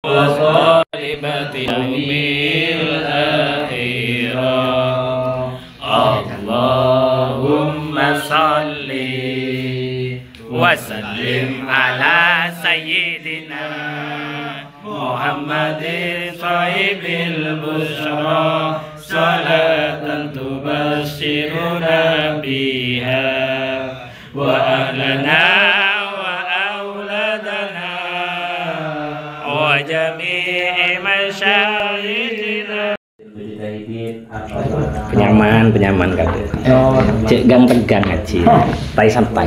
وصالبة يوم الآخرة. اللهم صل وسلم على سيدنا محمد صاحب البشرى صلاة تبشرنا بها وأهلنا وأولادنا وجميع مشايخنا. Penyaman kata. Cek gang tegang aja. Santai.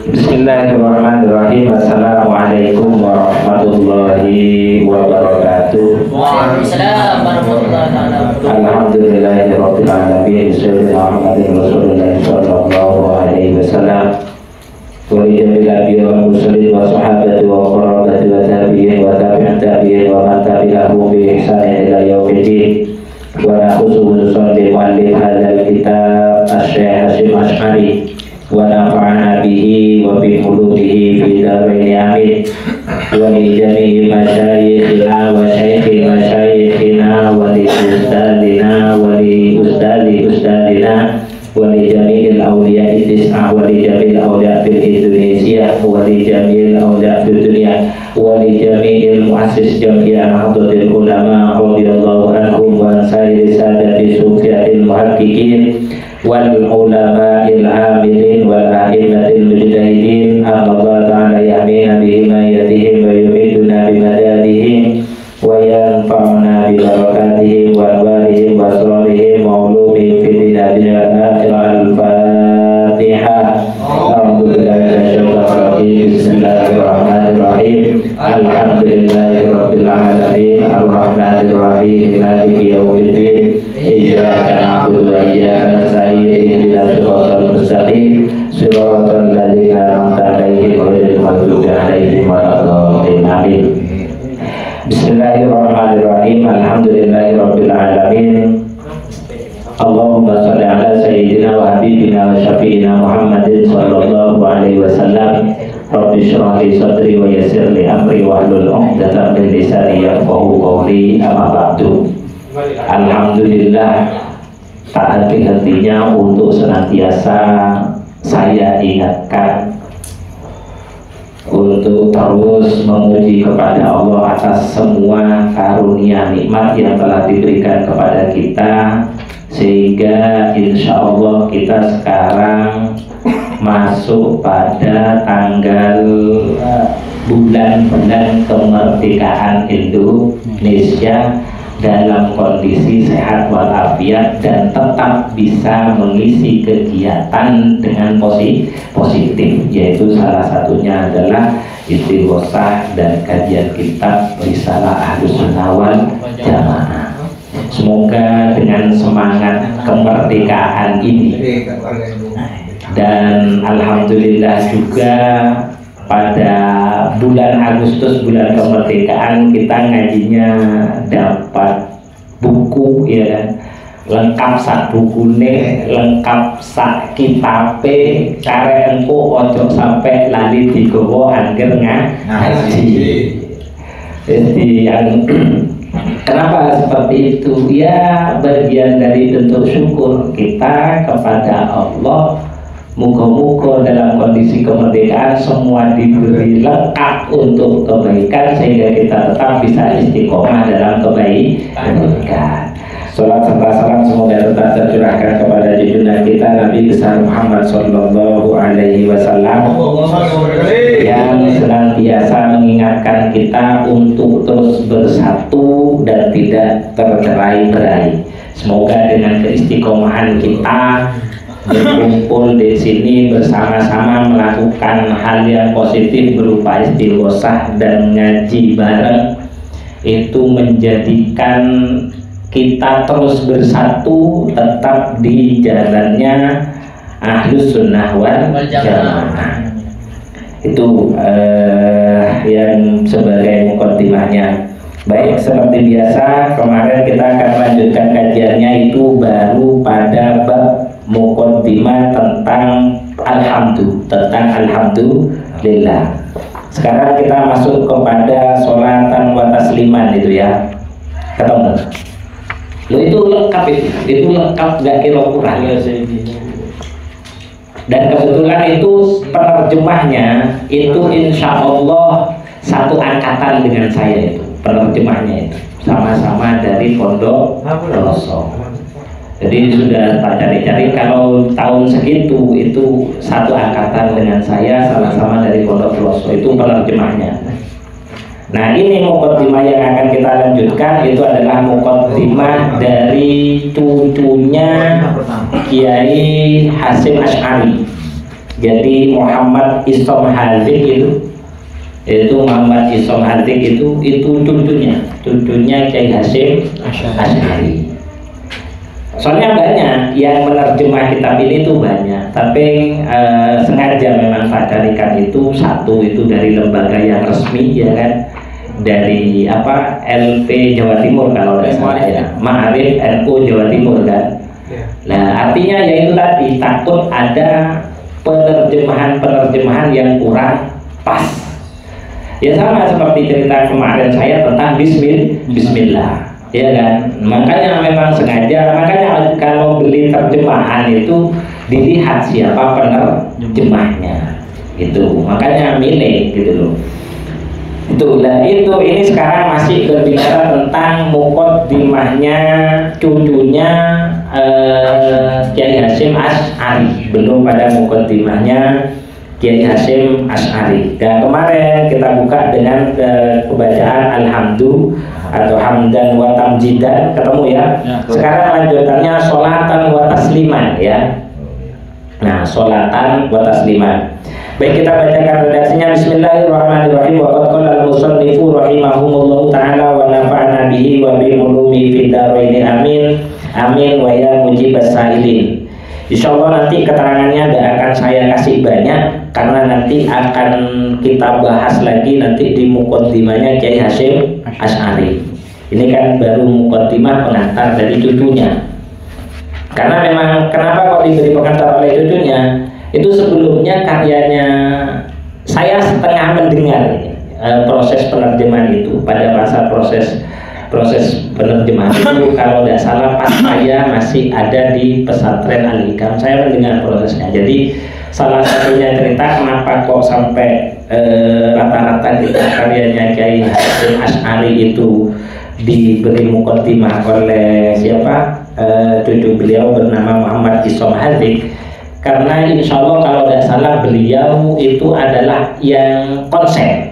Bismillahirrahmanirrahim. Assalamualaikum warahmatullahi wabarakatuh. Waalaikumsalam warahmatullahi wabarakatuh. Alhamdulillahirabbil alamin. Muhammadin Rasulullah sallallahu alaihi wasallam. Wa jamil anbiya wal mursalin wa sahabati wa qarabati wa tabi'in wa tabi'in tabi'in wa man tabi'ahum bi ihsan ila yaumiddin. Wa khususan li muallif hadzal kitab Asy-Syaikh Hasyim Asy'ari wa nafa'ana bihi wa bi hulumihi fi darain amin. Wa li jami'i masyayikhina wa syaikhi masyayikhina wa li ustadina wa li ustadina wa li jami'il awliya'i tis'ah wa li jami'il awliya' fil Indonesia wa li jami'il awliya' fil dunya wa li jami'il muassis jami'ah nahdlatul ulama radhiyallahu anhum wa sairi sadati sufiyatil muhaqqiqin wal ulama'il amilin wal a'immatil mujtahidin. Allah ta'ala ya'mina bihimayatihim wa yumiduna bimadadihim wa yanfa'una bi barakatihim wa anwarihim wa asrarihim wa ulumihim fi dinina al-Fatihah. Bismillahirrahmanirrahim. Alhamdulillahirabbil alamin. Arrahmanirrahim. Maliki yaumiddin. Iyyaka na'budu wa iyyaka nasta'in. Ihdinas siratal mustaqim. Siratal ladzina an'amta 'alaihim ghairil maghdubi 'alaihim waladdallin. Amin. Bismillahirrahmanirrahim. Alhamdulillahirabbil alamin. Allahumma shalli ala sayyidina wa habibina wa syafi'ina Muhammadin sallallahu alaihi wasallam. Rabbi shrah li sadri wa yassir li amri wahlul 'uqdatam min lisani yafqahu qawli. Amma ba'du. Alhamdulillah, tak henti-hentinya untuk senantiasa saya ingatkan untuk terus memuji kepada Allah atas semua karunia nikmat yang telah diberikan kepada kita, sehingga insya Allah kita sekarang masuk pada tanggal bulan-bulan kemerdekaan Indonesia dalam kondisi sehat walafiat dan tetap bisa mengisi kegiatan dengan positif, yaitu salah satunya adalah istighosah dan kajian kitab Risalah Ahlus Sunnah wal Jamaah. Semoga dengan semangat kemerdekaan ini, dan alhamdulillah juga pada bulan Agustus, bulan kemerdekaan, kita ngajinya dapat buku, ya kan, lengkap sak bukune, lengkap sak kitabe, care engko ojo sampai lali digowo angger ngaji. Jadi yang kenapa seperti itu? Ya, bagian dari bentuk syukur kita kepada Allah. Moga-moga dalam kondisi kemerdekaan semua diberi lengkap untuk kebaikan, sehingga kita tetap bisa istiqomah dalam kebaikan. Salat serta salam semoga tetap tercurahkan kepada junjungan kita Nabi besar Muhammad sallallahu alaihi wasallam, yang senantiasa mengingatkan kita untuk terus bersatu dan tidak tercerai-berai. Semoga dengan keistiqomahan kita berkumpul di sini bersama-sama melakukan hal yang positif berupa istighosah dan ngaji bareng, itu menjadikan kita terus bersatu tetap di jalannya Ahlus Sunnah wal Jamaah. Itu yang sebagai mukaddimahnya. Baik, seperti biasa kemarin kita akan lanjutkan kajiannya, itu baru pada bab mukaddimah tentang alhamdulillah. Sekarang kita masuk kepada sholatan wa tasliman itu ya. Ketemu? Loh itu lengkap itu lengkap, gak kira kurang ya. Dan kebetulan itu penerjemahnya itu insya Allah satu angkatan dengan saya itu penerjemahnya itu sama-sama dari Pondok Pelosok. Jadi sudah tak cari-cari, kalau tahun segitu itu satu angkatan dengan saya sama-sama dari Pondok Pelosok, itu penerjemahnya. Nah ini muqaddimah yang akan kita lanjutkan, itu adalah muqaddimah dari cucunya Kiai Hasyim Asy'ari. Jadi Muhammad Isom Hazik itu Muhammad Isom Hazik itu cucunya Kiai Hasyim Asy'ari. Soalnya banyak yang menerjemah kitab ini tuh banyak, tapi sengaja memang saya carikan itu satu itu dari lembaga yang resmi ya kan, dari apa LP Jawa Timur kalau tidak salah ya, Ma'arif NU Jawa Timur kan. Nah artinya yaitu tadi takut ada penerjemahan yang kurang pas. Ya sama seperti cerita kemarin saya tentang Bismillah. Ya kan, makanya memang sengaja, makanya kalau beli terjemahan itu dilihat siapa penerjemahnya, itu makanya milih gitu loh. Ini sekarang masih berbicara tentang muqaddimahnya cucunya Kiai Hasyim Asy'ari, belum pada muqaddimahnya Kiai Hasyim Asy'ari. Dan kemarin kita buka dengan pembacaan Alhamdulillah atau hamdan wa tamjidan, ketemu ya. Sekarang lanjutannya sholatan wa tasliman ya. Nah, sholatan wa tasliman. Baik, kita bacakan redaksinya. Bismillahirrahmanirrahim. Wa qad qala al-musannifu rahimahumullahu taala wa nafa'ana bihi wa bi ulumi fid dharain amin. Amin wa ya mujibas sailin. Insyaallah nanti keterangannya tidak akan saya kasih banyak karena nanti akan kita bahas lagi nanti di muqaddimahnya Kiai Hasyim Asy'ari. Ini kan baru muqaddimah pengantar dari cucunya. Karena memang kenapa kok diberi pengantar oleh cucunya? Itu sebelumnya karyanya saya setengah mendengar proses penerjemahan itu pada masa proses penerjemahan itu kalau tidak salah pas saya masih ada di pesantren Al-Hikam, saya mendengar prosesnya. Jadi salah satunya cerita kenapa kok sampai rata-rata kita karyanya Kiai Hasyim Asy'ari itu diberi muqaddimah oleh siapa, cucu beliau bernama Muhammad Isom Hazik, karena insya Allah kalau tidak salah beliau itu adalah yang konsen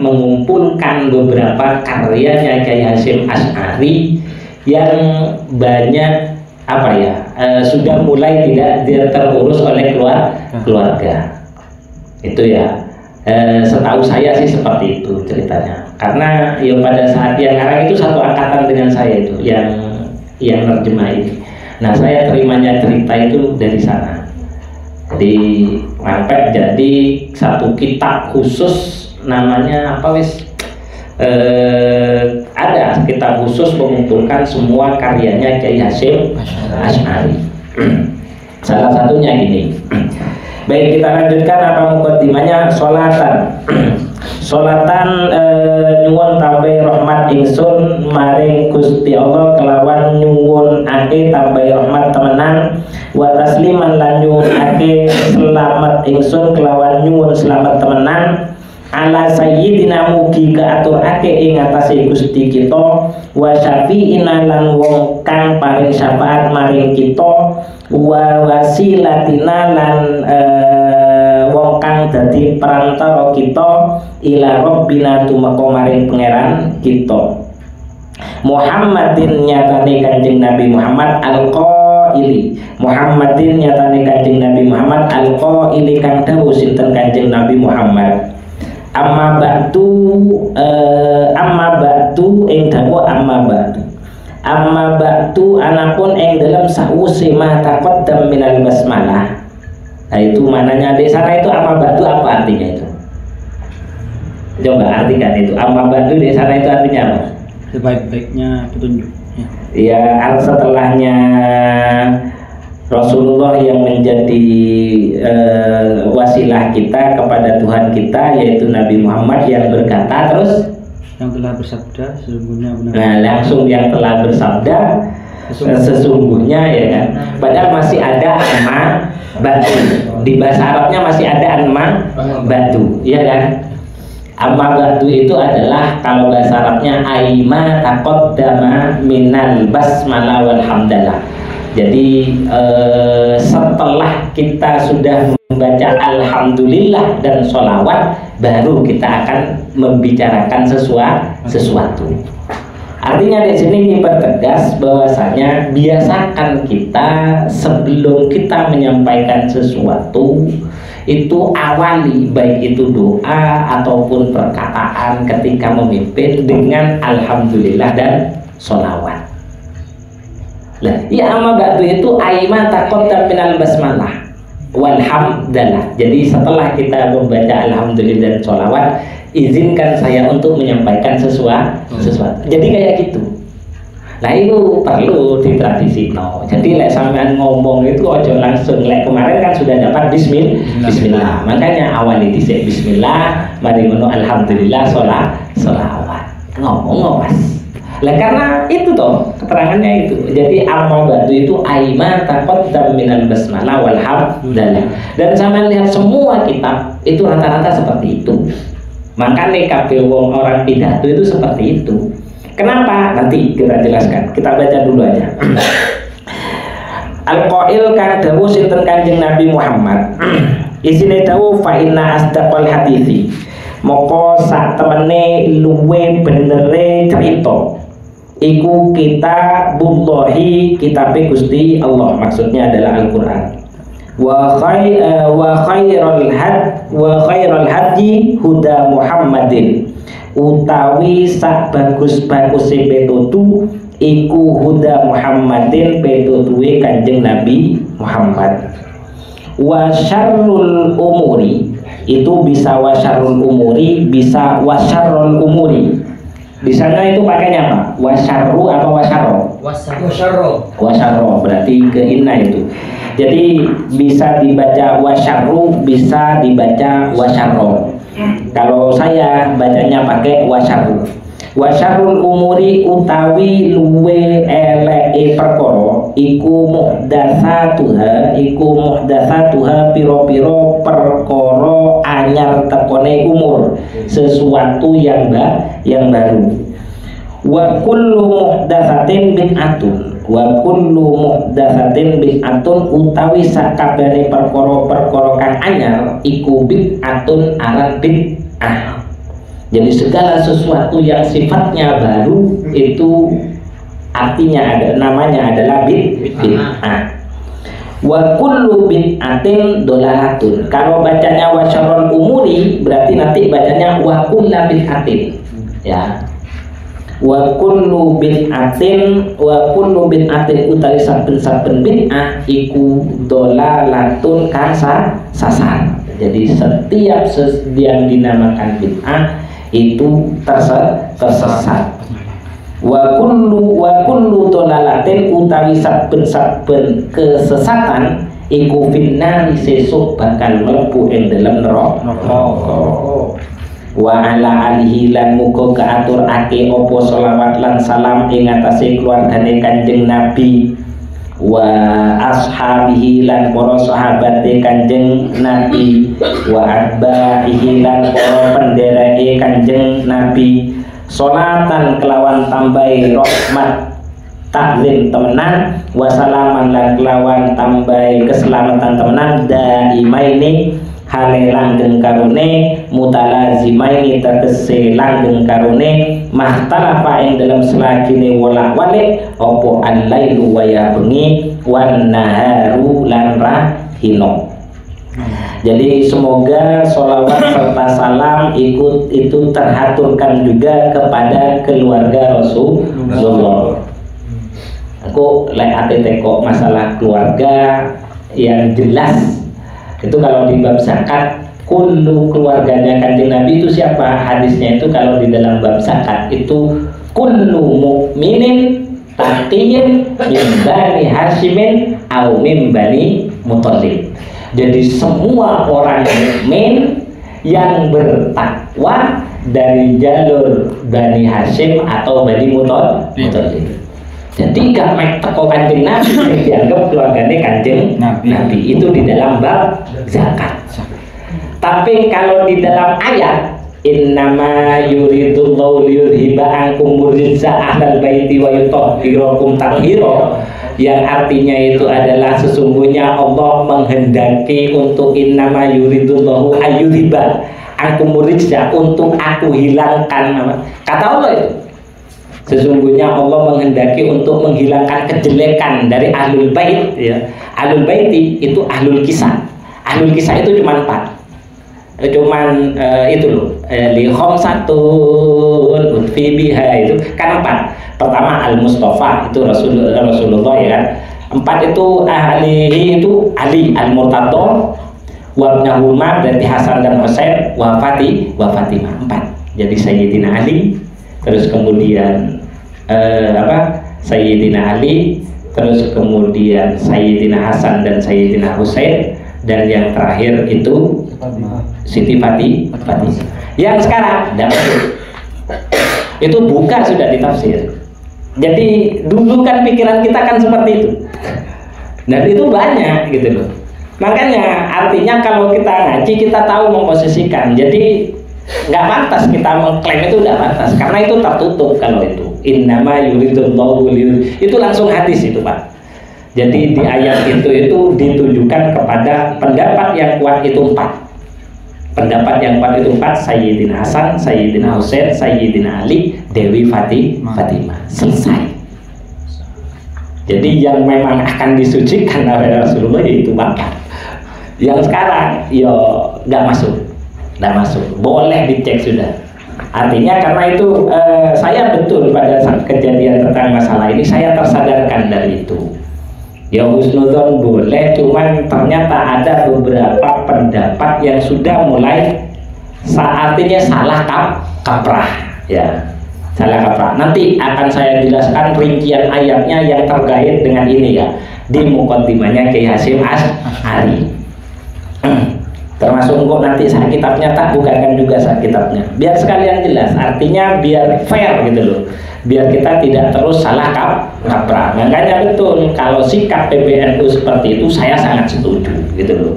mengumpulkan beberapa karyanya Kiai Hasyim Asy'ari yang banyak apa ya, sudah mulai tidak terurus oleh keluarga itu ya. Setahu saya sih seperti itu ceritanya, karena ya pada saat yang ngarang itu satu angkatan dengan saya itu yang nerjemah ini. Nah saya terimanya cerita itu dari sana. Jadi sampai jadi satu kitab khusus namanya apa ada kitab khusus mengumpulkan semua karyanya Kiai Hasyim Asy'ari. Salah satunya ini. Baik, kita lanjutkan apa muqaddimahnya. Sholatan nyuwun tambahi rahmat ingsun maring Gusti Allah kelawan nyuwun ake tambahi rahmat temenan, wa tasliman lan nyuwun ake selamat ingsun kelawan nyuwun selamat temenan ala sayyidina mugi kaaturake ing atase Gusti kita, wa syafi'ina lan wong kang paring syafaat maring kita, wa wasilatina lan wong kang dadi perantara kita ila rabbina tumeka maring pangeran kita. Muhammadin nyatane Kanjeng Nabi Muhammad al-qaili, Muhammadin nyatane Kanjeng Nabi Muhammad al-qaili kang dawuh sinten Kanjeng Nabi Muhammad. Amma ba'du ing dawuh amma ba'du anapun ing dalam sawuse ma taqaddam minal basmalah. Nah itu mananya di sana itu amma ba'du apa artinya itu? Coba artikan itu. Amma ba'du di sana itu artinya apa? Sebaik-baiknya petunjuk. Ya, setelahnya Rasulullah yang menjadi wasilah kita kepada Tuhan kita, yaitu Nabi Muhammad yang berkata terus yang telah bersabda sesungguhnya benar. Nah, langsung yang telah bersabda sesungguhnya, ya kan. Padahal masih ada ma batu. Di bahasa Arabnya masih ada ma batu, ya kan. Amma batu itu adalah kalau bahasa Arabnya aima taqaddama minal basmalah wal hamdalah. Jadi setelah kita sudah membaca alhamdulillah dan sholawat, baru kita akan membicarakan sesuatu. Artinya di sini dipertegas bahwasanya biasakan kita sebelum kita menyampaikan sesuatu itu awali baik itu doa ataupun perkataan ketika memimpin dengan alhamdulillah dan sholawat. Nah, ya amma ba'du itu aima taqaddam minal basmalah wal hamdalah. Jadi setelah kita membaca alhamdulillah dan sholawat, izinkan saya untuk menyampaikan sesuatu. Jadi kayak gitu. Nah, itu perlu ditradisi. No. Jadi lek sampean ngomong itu ojo langsung. Lek kemarin kan sudah dapat bismillah. Makanya awali dhisik bismillah, mari ngono alhamdulillah sholawat. Ngomong Mas. Lah karena itu toh keterangannya itu. Jadi amma ba'du itu aima taqaddam minal basmalah wal hamdalah. Dan sampean lihat semua kitab itu rata-rata seperti itu. Makanya kabeh wong orang pidato itu seperti itu. Kenapa? Nanti kita jelaskan. Kita baca dulu aja. Al-Qail kang dawuh sinten Kanjeng Nabi Muhammad. Isine dawuh fa inna asdaqal hadithi. Moko sak temene luwe benere cerita. Iku kitabullahi, kitabe Gusti Allah, maksudnya adalah Al-Qur'an. Wa khairul hadyi huda Muhammadin, utawi sak bagus-baguse pitutu iku huda Muhammadin, pitutuwe Kanjeng Nabi Muhammad. Wa syarrul umuri, itu bisa wa syarrul umuri, bisa wa syarrul umuri. Di sana itu pakainya apa? Wasyarru apa wasyarro? Wasyarro berarti ke inna itu. Jadi bisa dibaca wasyarru, bisa dibaca wasyarro. Kalau saya bacanya pakai wasyarru. Wasyarrul umuri utawi luwe eleke perkara iku muhdatsatuha piro-piro perkara anyar tekone umur, sesuatu yang baru. Wa kullu muhdatsatin bid'atun, wa kullu muhdatsatin bid'atun utawi sakabehane perkara-perkara kang anyar iku bid'atun aran bid'ah. Jadi segala sesuatu yang sifatnya baru itu artinya namanya adalah bid'ah. Wa kullu bid'atin dolalatun. Kalau bacanya wa syarrul umuri berarti nanti bacanya wa kullu bid'atin. Ya. Wa kullu bid'atin utawi saben-saben bid'ah iku dolalatun sasar. Jadi setiap yang dinamakan bid'ah itu tersesat. Wa kullu dolalatin utawi saben-saben kesesatan iku finnari sesuk bakal mlebu ing dalem neraka. Wa ala alihi lan muga kaaturake apa selawat lan salam ing atase keluargane Kanjeng Nabi, wa ashabihi lan para sahabate Kanjeng Nabi, wa atba'ihi lan para pendereke Kanjeng Nabi, sholatan kelawan tambahi rahmat takzim temenan, wa salaman lan kelawan tambahi keselamatan temenan, daimaini hale langgeng karone, mutalazimaini tegese langgeng karone, mahtalafa ing dalam selagine wolak-walik opo al-lailu waya bengi wan naharu lan rahino. Jadi semoga sholawat serta salam itu terhaturkan juga kepada keluarga Rasulullah. Aku ate teko masalah keluarga yang jelas itu kalau di bab zakat, kullu keluarganya Kanjeng Nabi itu siapa? Hadisnya itu kalau di dalam bab zakat itu kullu mukminin taqiyin min bani Hashimin au min bani Muthalib. Jadi semua orang mukmin yang bertakwa dari jalur Bani Hashim atau Bani Muthalib. Jadi gak mek teko Kanjeng Nabi dianggap keluarganya Kanjeng Nabi. Itu di dalam bab zakat. Tapi kalau di dalam ayat innama yuridullahu liyudhiba ankum rijsa ahlal baiti wa yutahhirakum tathira, yang artinya itu adalah sesungguhnya Allah menghendaki untuk innama yuridullahu ayyudhiba ankum rijsa, untuk aku hilangkan kata Allah itu. Sesungguhnya Allah menghendaki untuk menghilangkan kejelekan dari ahlul bait ya. Ahlul baiti itu ahlul kisah. Ahlul kisah itu cuma 4. Itu loh. Li khamsatun utfi biha itu kan 4. Pertama al-Mustafa itu Rasulullah ya kan. 4 itu ahlihi itu Ali al-Murtadha wa ibnahuma berarti Hasan dan Husain wa Fatimah 4. Jadi Sayyidina Ali, terus kemudian Sayyidina Ali, terus kemudian Sayyidina Hasan dan Sayyidina Husain, dan yang terakhir itu Siti Fatimah. Yang sekarang itu bukan sudah ditafsir. Jadi dulu kan pikiran kita kan seperti itu, dan itu banyak gitu loh. Makanya artinya kalau kita ngaji kita tahu memposisikan. Jadi nggak pantas kita mengklaim itu, nggak pantas karena itu tertutup. Kalau itu innama yuridullahu itu langsung hadis itu Pak. Jadi di ayat itu ditujukan kepada pendapat yang kuat itu 4. Pendapat yang kuat itu 4, Sayyidina Hasan, Sayyidina Husain, Sayyidina Ali, Dewi Fatimah. Selesai. Jadi yang memang akan disucikan oleh Rasulullah itu 4. Yang sekarang ya nggak masuk, boleh dicek sudah. Artinya karena itu saya betul pada saat kejadian tentang masalah ini saya tersadarkan dari itu. Ya husnudzon boleh, cuman ternyata ada beberapa pendapat yang sudah mulai artinya salah kaprah ya. Salah kaprah. Nanti akan saya jelaskan rincian ayatnya yang terkait dengan ini ya di muqaddimahnya Kiai Hasyim Asy'ari. Termasuk kok nanti saya kitabnya tak bukakan juga saya kitabnya. Biar sekalian jelas, artinya biar fair gitu loh. Biar kita tidak terus salah kaprah. Makanya betul kalau sikap PBNU seperti itu saya sangat setuju gitu loh.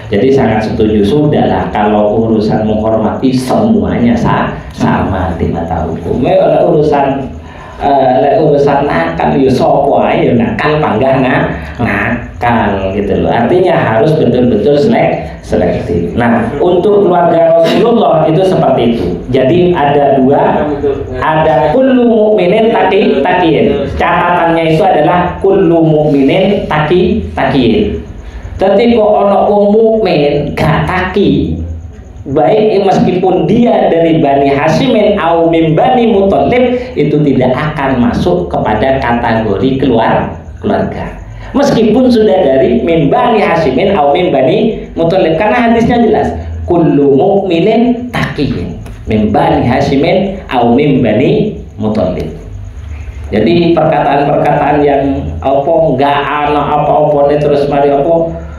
Jadi sangat setuju, sudahlah kalau urusan menghormati semuanya sama di mata hukum. Kalau urusan nakal ya sopo aja nakal panggah nakal gitu loh. Artinya harus betul-betul selektif. Nah, untuk keluarga Rasulullah itu seperti itu. Jadi ada 2, ada kullu mukminin taqiyin. Catatannya itu adalah kullu mukminin taqiyin. Tapi kok ono wong mukmin gak taki, baik meskipun dia dari Bani Hashimin au min Bani Muthalib, itu tidak akan masuk kepada kategori keluarga. Meskipun sudah dari min Bani Hashimin au min Bani Muthalib, karena hadisnya jelas kullu mukminin taqiyin min Bani Hashimin au min Bani Muthalib. Jadi perkataan-perkataan yang enggak ana apa-apa terus mari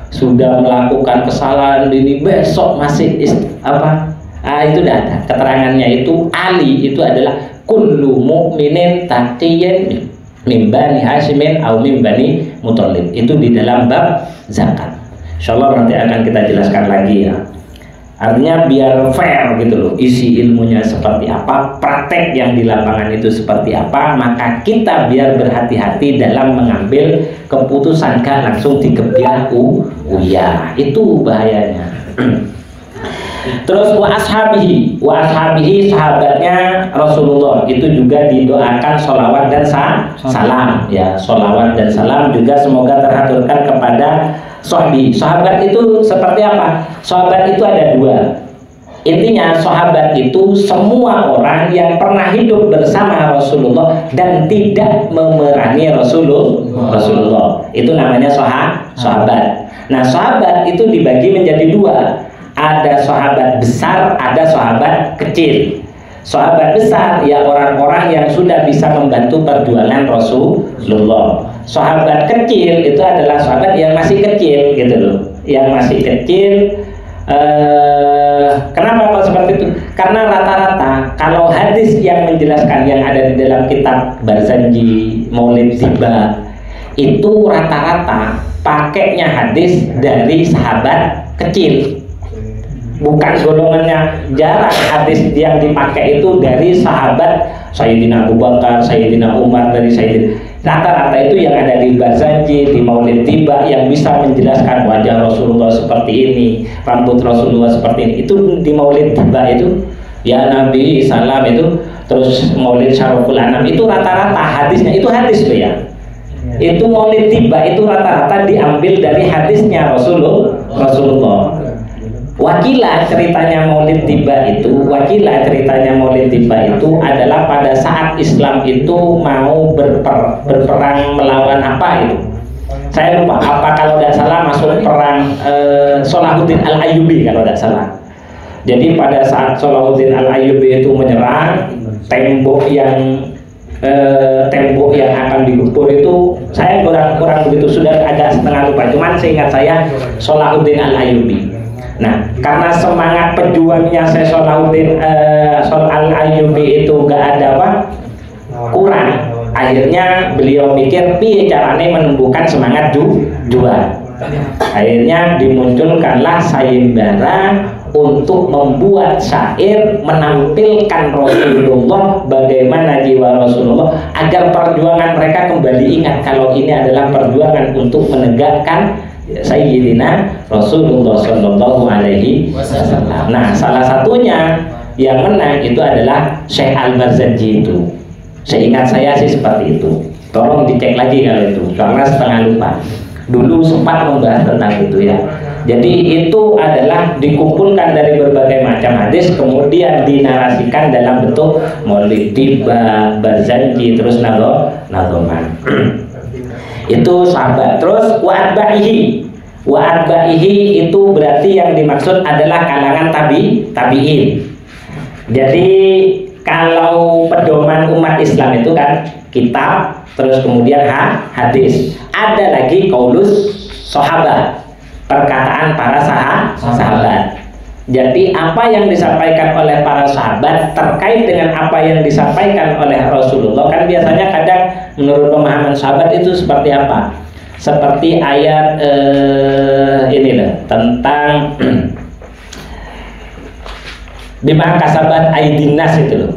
sudah melakukan kesalahan ini besok masih itu tidak ada. Keterangannya itu Ali itu adalah kullu mukminin taqiyin min Bani Hashimin au min Bani Muthalib. Itu di dalam bab zakat. Insyaallah nanti akan kita jelaskan lagi ya. Artinya biar fair gitu loh, isi ilmunya seperti apa, praktek yang di lapangan itu seperti apa, maka kita biar berhati-hati dalam mengambil keputusan, gak langsung digebyah ya itu bahayanya. Terus wa ashabihi sahabatnya Rasulullah itu juga didoakan sholawat dan salam ya. Sholawat dan salam juga semoga teraturkan kepada sahabat itu seperti apa? Sahabat itu ada 2. Intinya sahabat itu semua orang yang pernah hidup bersama Rasulullah dan tidak memerangi Rasulullah. Itu namanya sahabat. Nah, sahabat itu dibagi menjadi 2. Ada sahabat besar, ada sahabat kecil. Sahabat besar ya orang-orang yang sudah bisa membantu perjuangan Rasulullah. Sahabat kecil itu adalah sahabat yang masih kecil gitu loh, yang masih kecil. Kenapa kok seperti itu? Karena rata-rata kalau hadis yang menjelaskan yang ada di dalam kitab Barzanji, Maulid Tiba itu rata-rata pakainya hadis dari sahabat kecil, bukan golongannya. Jarang hadis yang dipakai itu dari sahabat Sayyidina Abu Bakar, Sayyidina Umar, dari Sayyidina. Rata-rata itu yang ada di Barzanji, di Maulid Tiba yang bisa menjelaskan wajah Rasulullah seperti ini, rambut Rasulullah seperti ini. Itu di Maulid Tiba itu, ya Nabi salam itu, terus Maulid Syaraful Anam itu rata-rata hadisnya itu hadis tuh ya. Itu Maulid Tiba itu rata-rata diambil dari hadisnya Rasulullah. Wakilah ceritanya Maulid Tiba itu, adalah pada saat Islam itu mau berperang melawan apa itu. Saya lupa apa, kalau tidak salah masuk perang Salahuddin Al-Ayyubi kalau tidak salah. Jadi pada saat Salahuddin Al-Ayyubi itu menyerang, tembok yang akan digempur itu saya kurang begitu, sudah agak setengah lupa. Cuman seingat saya Salahuddin Al-Ayyubi. Nah, karena semangat pejuangnya Syekh Salahuddin Al-Ayyubi itu gak ada kurang. Akhirnya beliau mikir piye caranya menumbuhkan semangat juang. Akhirnya dimunculkanlah sayembara untuk membuat syair menampilkan Rasulullah, bagaimana jiwa Rasulullah, agar perjuangan mereka kembali ingat kalau ini adalah perjuangan untuk menegakkan Sayyidina Rasulullah Sallallahu Alaihi Wasallam. Nah, salah satunya yang menang itu adalah Syekh Al-Barzanji itu. Seingat saya sih seperti itu. Tolong dicek lagi kalau itu, karena setengah lupa. Dulu sempat membahas tentang itu ya. Jadi itu adalah dikumpulkan dari berbagai macam hadis, kemudian dinarasikan dalam bentuk Maulid Tiba, Barzanji, terus Nadhoman. Itu sahabat. Terus wa'adba'ihi itu berarti yang dimaksud adalah kalangan tabi'in. Jadi kalau pedoman umat Islam itu kan kitab, terus kemudian hadis. Ada lagi qaulus sahabat, perkataan para sahabat. Jadi apa yang disampaikan oleh para sahabat terkait dengan apa yang disampaikan oleh Rasulullah, kan biasanya kadang menurut pemahaman sahabat itu seperti apa? Seperti ayat inilah tentang bima kasabat aydin nas itu loh.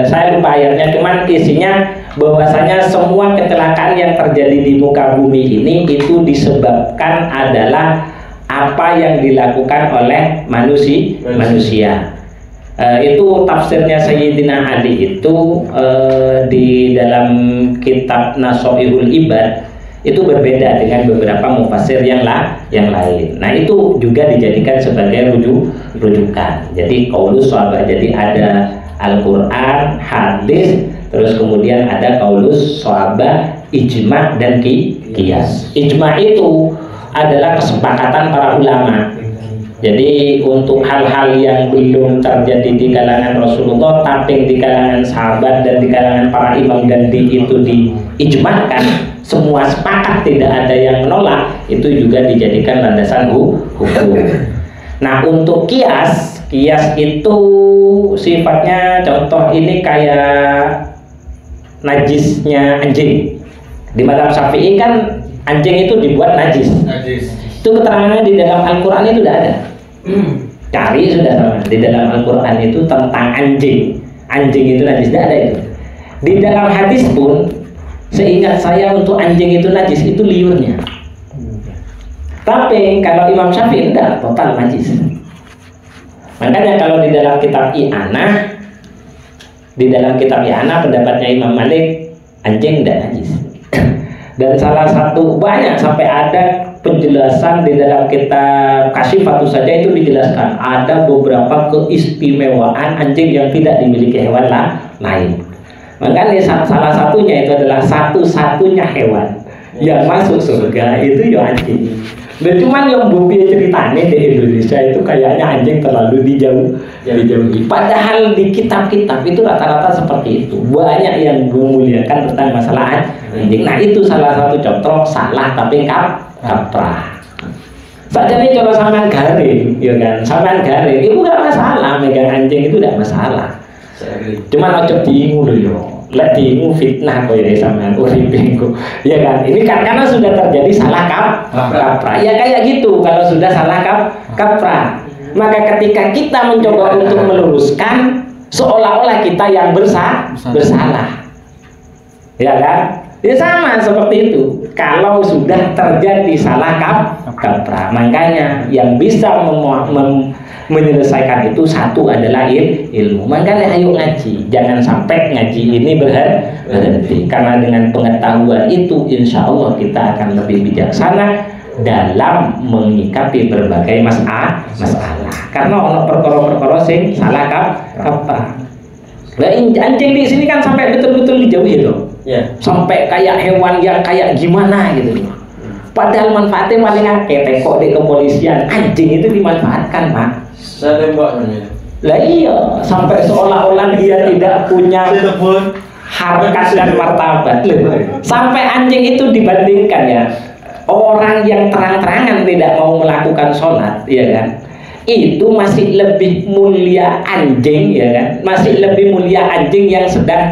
Saya lupa ayatnya, cuman isinya bahwasanya semua kecelakaan yang terjadi di muka bumi ini itu disebabkan adalah apa yang dilakukan oleh manusia. Itu tafsirnya Sayyidina Ali itu di dalam kitab Nasoihul Ibad itu berbeda dengan beberapa mufassir yang lain. Nah, itu juga dijadikan sebagai rujukan. Jadi qaulus sahabat, jadi ada Al-Qur'an, hadis, terus kemudian ada qaulus sahabat, ijma dan qiyas. Ijma itu adalah kesepakatan para ulama. Jadi untuk hal-hal yang belum terjadi di kalangan Rasulullah tapi di kalangan sahabat dan di kalangan para imam dan itu diijmakan, semua sepakat, tidak ada yang menolak, itu juga dijadikan landasan hukum. Nah, untuk qiyas itu sifatnya, contoh ini kayak najisnya anjing. Di mazhab Syafi'i kan anjing itu dibuat najis. Itu keterangannya di dalam Al-Quran itu tidak ada. Cari sudah sama. Di dalam Al-Quran itu tentang anjing. Anjing itu najis, tidak ada itu. Di dalam hadis pun, seingat saya untuk anjing itu najis itu liurnya. Tapi kalau Imam Syafi'i tidak, total najis. Makanya kalau di dalam kitab I'anah, pendapatnya Imam Malik, anjing tidak najis. Dan salah satu, banyak sampai ada penjelasan di dalam kitab Kasyifatus saja itu dijelaskan ada beberapa keistimewaan anjing yang tidak dimiliki hewan lain. Makanya salah satunya itu adalah satu-satunya hewan yang masuk surga itu ya anjing. Nah, cuman yang bukti ceritanya di Indonesia itu kayaknya anjing terlalu dijauhi. Padahal di kitab-kitab itu rata-rata seperti itu. Banyak yang memuliakan tentang masalah anjing. Nah, itu salah satu contoh salah tapi kaprah. Saja nih kalau sampean garing, ya kan? Sampean garing, itu nggak masalah. Megang anjing itu nggak masalah. Cuman ojo diingu loh yo. Lek diingu fitnah kok ya sampean uripku. Ya kan? Ini kan karena sudah terjadi salah kaprah. Ya kayak gitu kalau sudah salah kaprah. Maka ketika kita mencoba untuk meluruskan seolah-olah kita yang bersalah. Ya kan? Ya sama seperti itu. Kalau sudah terjadi salah kaprah, makanya yang bisa menyelesaikan itu satu adalah ilmu. Makanya ayo ngaji, jangan sampai ngaji ini berhenti. Karena dengan pengetahuan itu, insya Allah kita akan lebih bijaksana dalam menyikapi berbagai masalah. Karena ono perkara-perkara sing salah kaprah. Nah, anjing di sini kan sampai betul-betul dijauhi loh. Ya. Sampai kayak hewan yang kayak gimana gitu. Padahal manfaatnya paling akeh. Tekok di kepolisian, anjing itu dimanfaatkan, Pak. Saya tembaknya. Lah iya, sampai seolah-olah dia tidak punya harkat dan martabat. Sampai anjing itu dibandingkan ya. Orang yang terang-terangan tidak mau melakukan sholat, ya kan? Itu masih lebih mulia anjing, ya kan? Masih lebih mulia anjing yang sedang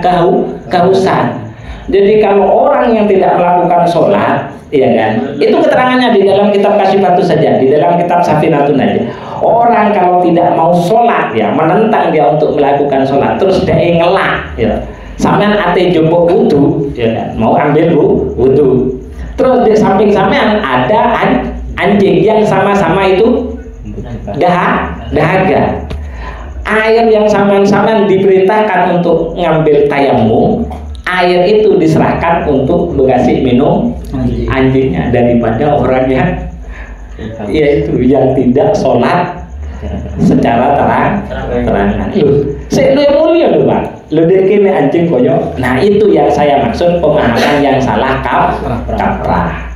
kehausan. Jadi kalau orang yang tidak melakukan sholat, ya kan? Itu keterangannya di dalam kitab Kasyifatus saja, di dalam kitab Safinatun aja. Orang kalau tidak mau sholat, ya menentang dia untuk melakukan sholat, terus dia ngelak, ya. Sampean ate jopok wudu, ya kan? Mau ambil wudu. Terus di samping sampean ada anjing yang sama-sama itu dahaga. Air yang sampean diperintahkan untuk ngambil tayamum, air itu diserahkan untuk bekasi minum anjingnya daripada orang yang yaitu yang tidak sholat secara terang-terangan. Saya mulia loh Pak. Lo dekini anjing koyo. Nah itu yang saya maksud pemahaman yang salah kaprah.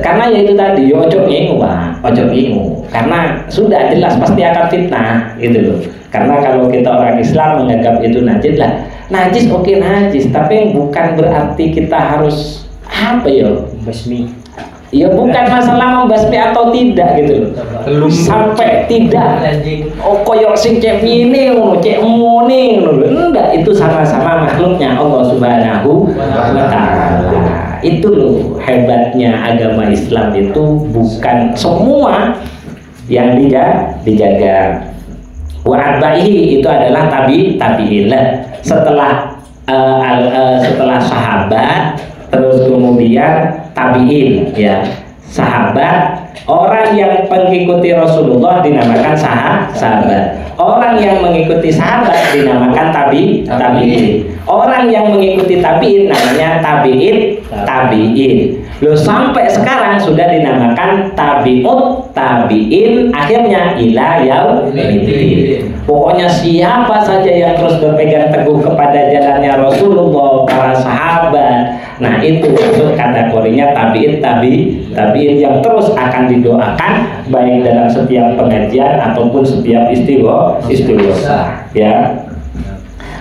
Karena ya itu tadi ojo ngingu Pak, ojo ngingu. Karena sudah jelas pasti akan fitnah gitu loh. Karena kalau kita orang Islam menganggap itu najis lah. Najis oke najis, tapi bukan berarti kita harus apa ya? Basmi. Ya bukan masalah membasmi atau tidak gitu loh. Sampai tidak koyok sing cek ini ngono, cek muni ngono. Enggak, itu sama-sama makhluknya Allah Subhanahu wa taala. Itu loh hebatnya agama Islam itu bukan semua yang dijaga. Wa arbaihi itu adalah tabi'in. Setelah sahabat, terus kemudian tabi'in, ya sahabat. Orang yang mengikuti Rasulullah dinamakan sahabat. Orang yang mengikuti sahabat dinamakan tabi'in. Orang yang mengikuti tabi'in namanya tabi'in. Loh sampai sekarang sudah dinamakan tabi'in, akhirnya ila yaumil. Pokoknya siapa saja yang terus berpegang teguh kepada jalannya Rasulullah, para sahabat, nah itu masuk kategorinya tabi'in yang terus akan didoakan baik dalam setiap pengajian ataupun setiap istighosa, ya.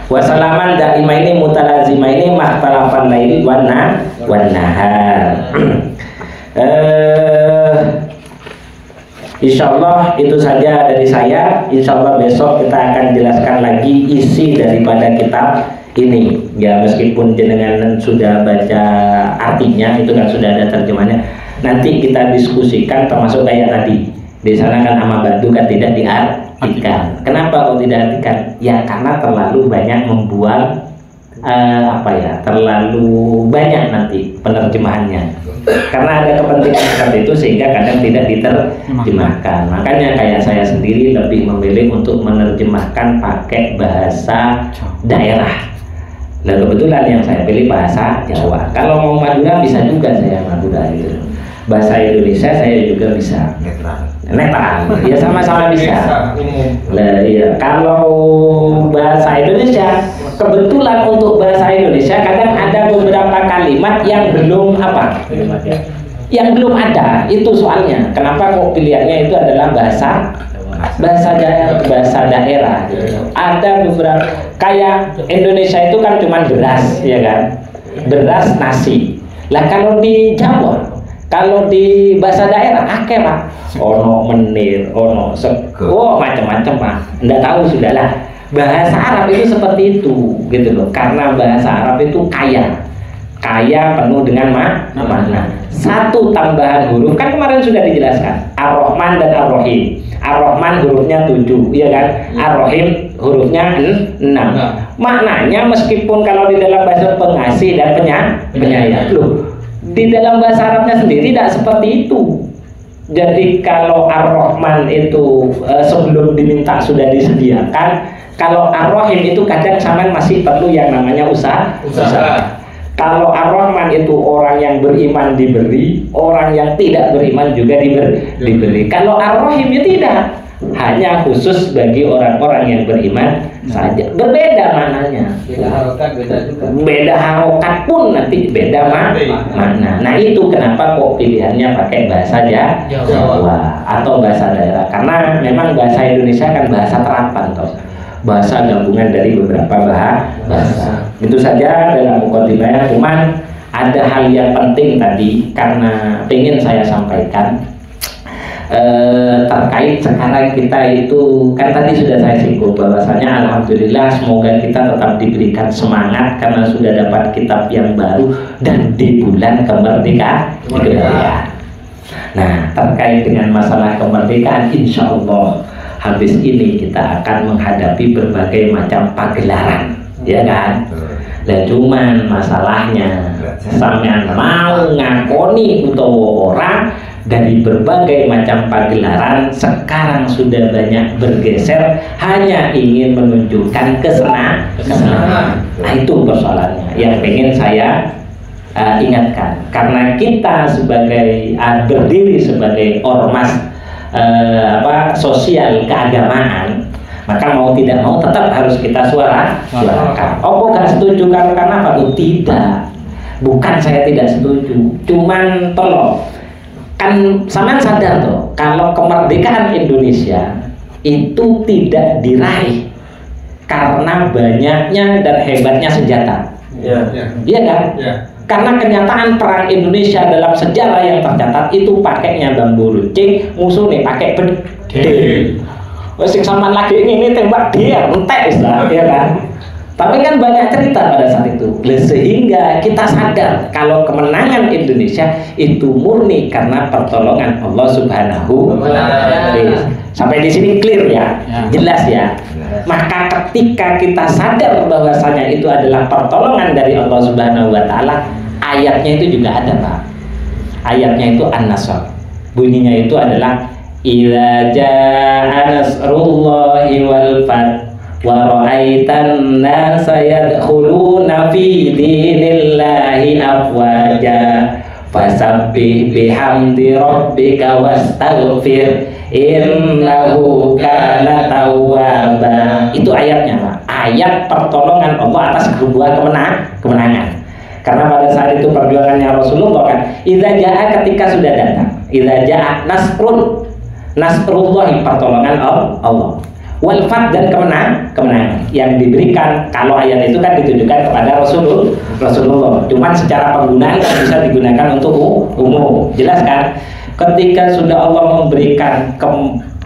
Wasalaman daimaini mutalazimaini mahtalafan laili wan nahar. Insyaallah itu saja dari saya. Insyaallah besok kita akan jelaskan lagi isi daripada kitab ini. Ya meskipun jenengan sudah baca artinya, itu kan sudah ada terjemahnya. Nanti kita diskusikan termasuk kayak tadi. Di sana kan ama batu kan tidak diartikan. Kenapa kok tidak diartikan? Ya karena terlalu banyak membuang terlalu banyak nanti penerjemahannya. Karena ada kepentingan seperti itu sehingga kadang tidak diterjemahkan. Makanya kayak saya sendiri lebih memilih untuk menerjemahkan pakai bahasa daerah. Nah kebetulan yang saya pilih bahasa Jawa. Kalau mau Madura bisa juga saya Madura gitu. Bahasa Indonesia saya juga bisa. Netral. Ya sama-sama bisa. Nah, iya. Kalau bahasa Indonesia, kebetulan untuk bahasa Indonesia kadang ada beberapa kalimat yang belum yang belum ada. Itu soalnya. Kenapa kok pilihannya itu adalah bahasa daerah gitu. Ada beberapa kayak Indonesia itu kan cuma beras, ya kan? Beras, nasi. Lah kalau di Jawa, kalau di bahasa daerah akeh Pak. Ono menir, ono sego, macam-macam Pak. Enggak tahu sudahlah. Bahasa Arab itu seperti itu gitu loh. Karena bahasa Arab itu kaya penuh dengan makna. Satu tambahan huruf kan kemarin sudah dijelaskan, Ar-Rahman dan Ar-Rahim. Ar-Rahman hurufnya 7, ya kan? Ar-Rahim hurufnya 6. Maknanya meskipun kalau di dalam bahasa pengasih dan penyayang, loh, di dalam bahasa Arabnya sendiri tidak seperti itu. Jadi kalau Ar-Rahman itu sebelum diminta sudah disediakan. Kalau Ar-Rahim itu kadang sampean masih perlu yang namanya usaha. Kalau Ar-Rahman itu orang yang beriman diberi, orang yang tidak beriman juga diberi. Kalau Ar-Rahim ya tidak, hanya khusus bagi orang-orang yang beriman saja. Berbeda maknanya. Beda harokat pun nanti beda makna. Nah itu kenapa kok pilihannya pakai bahasa Jawa atau bahasa daerah. Karena memang bahasa Indonesia kan bahasa terapan toh. Bahasa gabungan dari beberapa bahasa. Itu saja dalam mukadimahnya. Cuman ada hal yang penting tadi karena ingin saya sampaikan terkait sekarang kita itu kan tadi sudah saya singgung bahwasanya alhamdulillah semoga kita tetap diberikan semangat karena sudah dapat kitab yang baru dan di bulan kemerdekaan. Nah terkait dengan masalah kemerdekaan, insya Allah habis ini kita akan menghadapi berbagai macam pagelaran, ya kan? Dan cuman masalahnya sampean mau ngakoni utawa orang dari berbagai macam pagelaran sekarang sudah banyak bergeser hanya ingin menunjukkan kesenangan. Nah itu persoalannya yang pengen saya ingatkan karena kita sebagai berdiri sebagai ormas sosial keagamaan, maka mau tidak mau tetap harus kita suarakan. Oh gak setuju karena apa? Tidak, bukan saya tidak setuju, cuman tolong kan sampean sadar tuh kalau kemerdekaan Indonesia itu tidak diraih karena banyaknya dan hebatnya senjata. Iya kan? Karena kenyataan perang Indonesia dalam sejarah yang tercatat itu pakainya bambu runcing, musuhnya pakai pedang. Sing sampean lagi ini tembak dia entek lah, ya kan? Tapi kan banyak cerita pada saat itu. Sehingga kita sadar kalau kemenangan Indonesia itu murni karena pertolongan Allah Subhanahu wa Ta'ala. Sampai di sini clear ya, jelas ya. Maka ketika kita sadar bahwasanya itu adalah pertolongan dari Allah Subhanahu wa Ta'ala, ayatnya itu juga ada Pak. Ayatnya itu An-Nasr. Bunyinya itu adalah idza jaa nasrullahi wal fath wa ra'aitan nasa yadkhuluna fi dinillahi afwaja fasabbih bihamdi rabbika wastaghfir innahu kana tawwaba. Itu ayatnya Pak. Ayat pertolongan Allah atas sebuah kemenangan. Karena pada saat itu perjuangannya Rasulullah kan idza jaa ketika sudah datang. Idza jaa nasrullahi pertolongan Allah. Wal fath dan kemenangan yang diberikan kalau ayat itu kan ditujukan kepada Rasulullah. Cuman secara penggunaan kan bisa digunakan untuk umum. Jelas kan? Ketika sudah Allah memberikan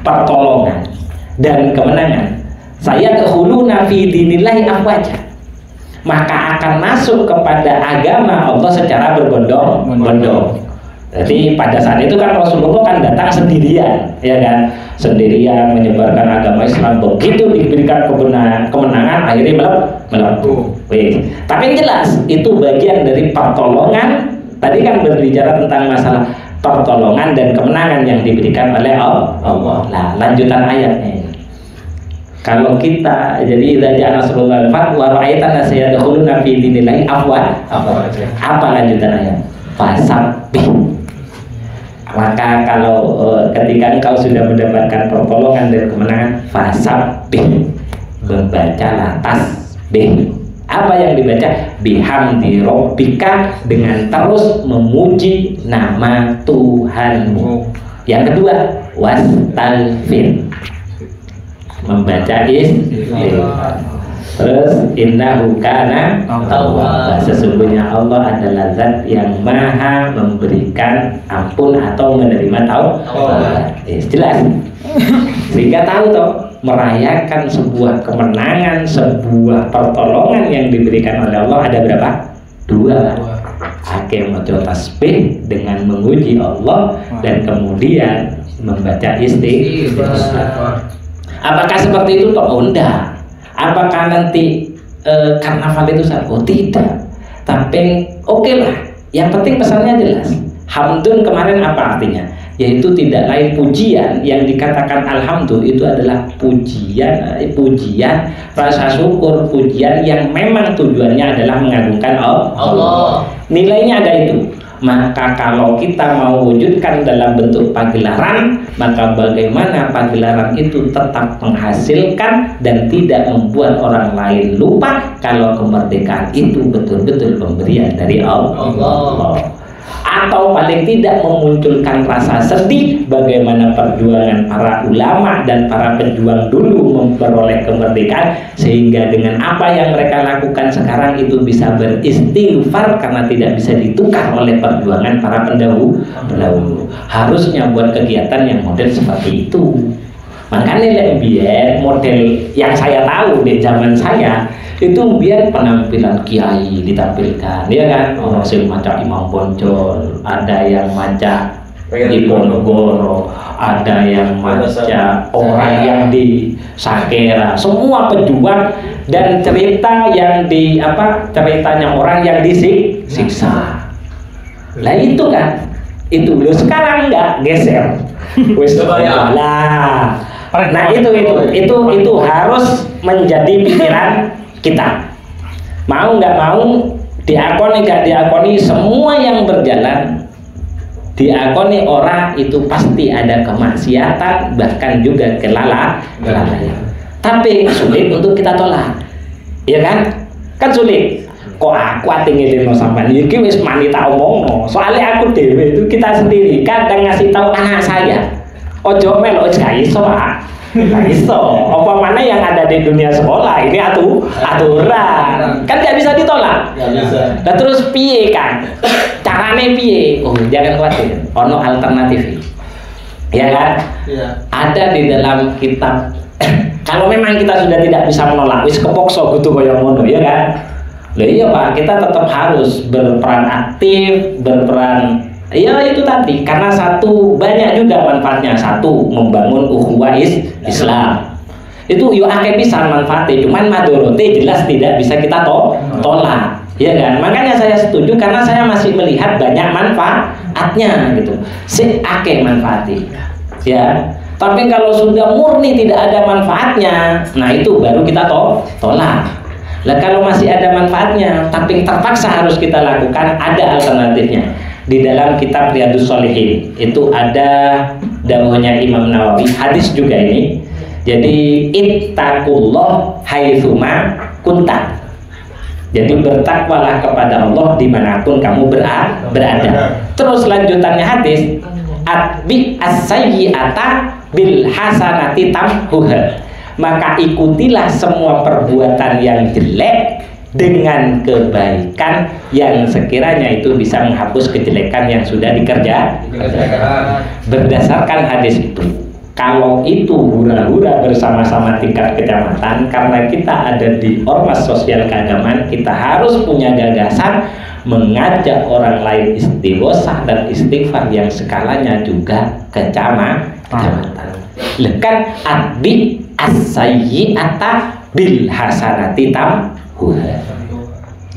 pertolongan dan kemenangan, saya dahuluna fi dinillahi afwaja, maka akan masuk kepada agama Allah secara berbondong-bondong. Jadi pada saat itu kan Rasulullah kan datang sendirian, ya kan, sendirian menyebarkan agama Islam. Begitu diberikan kemenangan, akhirnya melepuh. Tapi yang jelas itu bagian dari pertolongan. Tadi kan berbicara tentang masalah pertolongan dan kemenangan yang diberikan oleh Allah. Nah, lanjutan ayatnya ini. Kalau kita jadi idza jaa nasrullahi wa ra'aitan nasa yadkhuluna fi dinillahi afwaja. Apa lanjutan ayat? Fasabbih. Maka kalau ketika engkau sudah mendapatkan pertolongan dan kemenangan, fasabbih, berbacalah tasbih. Apa yang dibaca? Bihamdi rabbika, dengan terus memuji nama Tuhanmu. Yang kedua, wastaghfir, membaca istighfar. Terus innahu kana tawwaba, sesungguhnya Allah adalah zat yang maha memberikan ampun atau menerima taubat. Jelas. Sehingga tahu toh, merayakan sebuah kemenangan, sebuah pertolongan yang diberikan oleh Allah ada berapa? 2. Ake maca tasbih dengan memuji Allah dan kemudian membaca istighfar. Apakah seperti itu toh? Oh, enggak. Apakah nanti karnaval itu satu? Oh, tidak. Tapi oke lah. Yang penting pesannya jelas. Hamdun kemarin apa artinya? Yaitu tidak lain pujian. Yang dikatakan alhamdulillah itu adalah pujian, rasa syukur, pujian yang memang tujuannya adalah mengagungkan Allah. Nilainya ada itu. Maka kalau kita mau wujudkan dalam bentuk pagelaran, maka bagaimana pagelaran itu tetap menghasilkan dan tidak membuat orang lain lupa kalau kemerdekaan itu betul-betul pemberian dari Allah. Atau paling tidak memunculkan rasa sedih bagaimana perjuangan para ulama dan para pejuang dulu memperoleh kemerdekaan, sehingga dengan apa yang mereka lakukan sekarang itu bisa beristighfar karena tidak bisa ditukar oleh perjuangan para pendahulu. Harusnya buat kegiatan yang model seperti itu. Makanya biar model yang saya tahu di zaman saya itu biar penampilan kiai ditampilkan, ya kan? Orang sing maca Imam Poncol, ada yang maca Diponegoro, ada yang maca orang yang di Sakera, semua pejuang dan cerita yang di ceritanya orang yang disiksa. Lah itu kan, itu loh. Sekarang enggak geser, wis lah. Nah itu harus menjadi pikiran kita. Mau nggak mau, diakoni nggak diakoni, semua yang berjalan diakoni orang itu pasti ada kemaksiatan, bahkan juga kelalaian. Tapi sulit untuk kita tolak, ya kan? Kan sulit. Kok aku tinggi no sampai ini wis mani tak omongno. Soalnya aku dewe itu kita sendiri kadang ngasih tahu anak saya, ojo melok gak iso Pak. Gak iso. Apa mana yang ada di dunia sekolah ini aturan. Kan gak bisa ditolak. Gak bisa. Nah terus piye kan? Carane piye? Oh, jangan khawatir. Ono alternatif. Ya kan? Iya. Ada di dalam kitab. Kalau memang kita sudah tidak bisa menolak, wis kepokso gitu kaya ngono, ya kan? Lah iya Pak, kita tetap harus berperan aktif, berperan. Ya itu tadi, karena satu banyak juga manfaatnya. Satu, membangun ukhuwah Islam. Itu yo akeh pisan manfaatnya, cuman madorote jelas tidak bisa kita tolak. Ya kan? Makanya saya setuju karena saya masih melihat banyak manfaatnya gitu. Si akeh manfaatnya. Ya. Tapi kalau sudah murni tidak ada manfaatnya, nah itu baru kita tolak. Lah kalau masih ada manfaatnya tapi terpaksa harus kita lakukan, ada alternatifnya. Di dalam kitab Riyadhus Shalihin itu ada dawuhnya Imam Nawawi, hadis juga ini. Jadi ittaqullah haitsuma kunta. Jadi bertakwalah kepada Allah dimanapun kamu berada. Terus lanjutannya hadis, atbi as-sayyi'ata bil hasanati tamhuha. Maka ikutilah semua perbuatan yang jelek dengan kebaikan yang sekiranya itu bisa menghapus kejelekan yang sudah dikerjakan. Berdasarkan hadis itu, kalau itu hura-hura bersama-sama tingkat kecamatan, karena kita ada di ormas sosial keagamaan, kita harus punya gagasan mengajak orang lain istighosah dan istighfar yang skalanya juga kecamatan. Lekan adbi as-sayyi'ata bil hasanati tamhuha.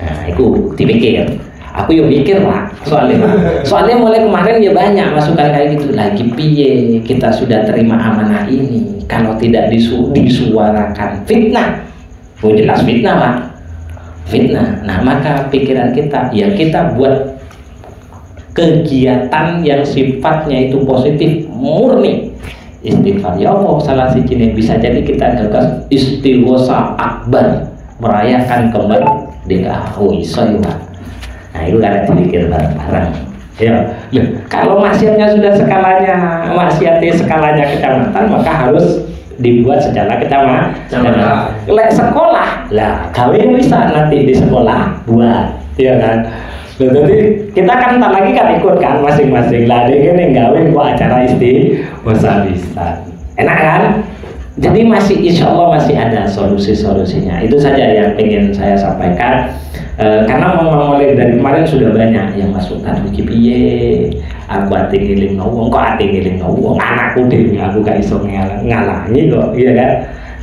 Nah, itu dipikir. Aku yuk mikir Pak, soalnya mulai kemarin ya banyak masukan kayak gitu. Lagi piye kita sudah terima amanah ini, kalau tidak disuarakan fitnah. Oh jelas fitnah Pak, fitnah. Nah maka pikiran kita, ya kita buat kegiatan yang sifatnya itu positif, murni. Istighfar, ya Allah salah si cini, bisa jadi kita gagas istighosah akbar. merayakan kemerdekaan. Oh iso ya Pak. Nah itu karena dipikir bareng-bareng. Ya, loh, kalau maksiatnya sudah skalanya kecamatan, maka harus dibuat secara kecamatan. Lek sekolah, lah gawe bisa nanti di sekolah buat, ya kan. Jadi kita kan tak lagi kan ikut kan masing-masing lah. Dia kan gawe buat acara istiqomah. Enak kan? Jadi masih insya Allah masih ada solusi-solusinya. Itu saja yang ingin saya sampaikan. Karena memang mulai dari kemarin sudah banyak yang masuk kan piye aku ati ngiling wong kok ati ngiling wong anakku dhewe aku gak iso ngalangi kok, iya kan.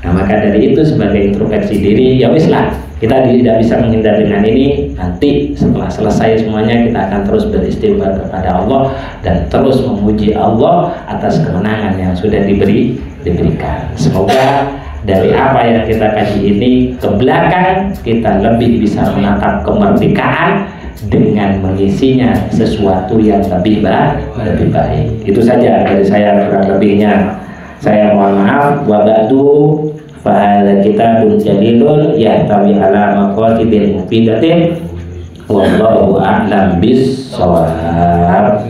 Nah maka dari itu sebagai introspeksi diri ya wis lah, kita tidak bisa menghindar dengan ini. Nanti setelah selesai semuanya kita akan terus beristighfar kepada Allah dan terus memuji Allah atas kemenangan yang sudah diberikan. Semoga dari apa yang kita kaji ini ke belakang kita lebih bisa menatap kemerdekaan dengan mengisinya sesuatu yang lebih baik. Itu saja dari saya, kurang lebihnya saya mohon maaf. Wa ba'du fa hadza kitabun jalilun yahtawi ala maqasidin mufidatin wallahu a'lam bis shawab.